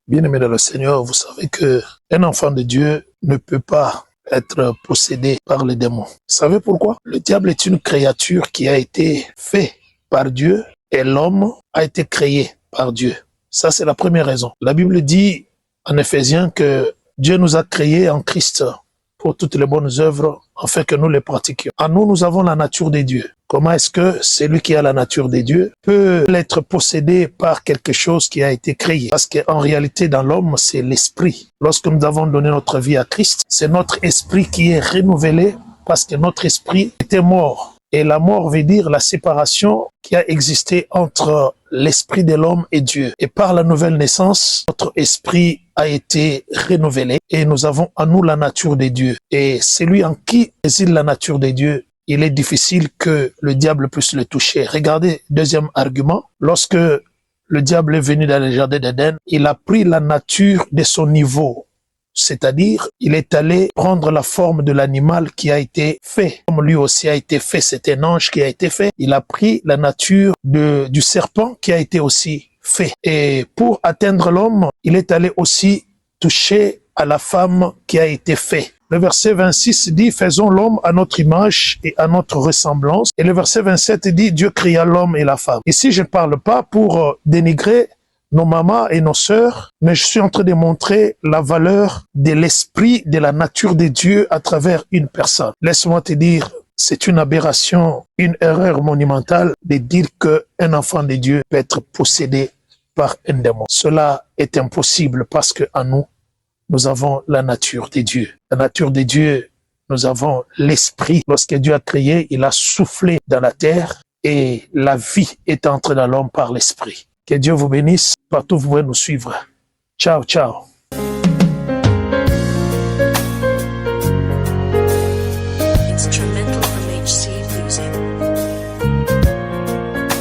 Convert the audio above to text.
Bien-aimés dans le Seigneur, vous savez que un enfant de Dieu ne peut pas être possédé par les démons. Vous savez pourquoi? Le diable est une créature qui a été faite par Dieu et l'homme a été créé par Dieu. Ça, c'est la première raison. La Bible dit en Éphésiens que Dieu nous a créés en Christ pour toutes les bonnes œuvres afin que nous les pratiquions. En nous, nous avons la nature des dieux. Comment est-ce que celui qui a la nature des dieux peut être possédé par quelque chose qui a été créé? Parce qu'en réalité, dans l'homme, c'est l'esprit. Lorsque nous avons donné notre vie à Christ, c'est notre esprit qui est renouvelé parce que notre esprit était mort. Et la mort veut dire la séparation qui a existé entre l'esprit de l'homme et Dieu. Et par la nouvelle naissance, notre esprit a été renouvelé et nous avons en nous la nature de Dieu. Et celui en qui réside la nature de Dieu, il est difficile que le diable puisse le toucher. Regardez, deuxième argument, lorsque le diable est venu dans le jardin d'Éden, il a pris la nature de son niveau. C'est-à-dire, il est allé prendre la forme de l'animal qui a été fait. Comme lui aussi a été fait, c'est un ange qui a été fait. Il a pris la nature du serpent qui a été aussi fait. Et pour atteindre l'homme, il est allé aussi toucher à la femme qui a été faite. Le verset 26 dit, faisons l'homme à notre image et à notre ressemblance. Et le verset 27 dit, Dieu créa l'homme et la femme. Ici, je ne parle pas pour dénigrer nos mamans et nos sœurs, mais je suis en train de montrer la valeur de l'esprit, de la nature de Dieu à travers une personne. Laisse-moi te dire, c'est une aberration, une erreur monumentale de dire qu'un enfant de Dieu peut être possédé par un démon. Cela est impossible parce qu'en nous, nous avons la nature de Dieu. La nature de Dieu, nous avons l'esprit. Lorsque Dieu a créé, il a soufflé dans la terre et la vie est entrée dans l'homme par l'esprit. Que Dieu vous bénisse. Partout vous pouvez nous suivre. Ciao, ciao. It's tremendous.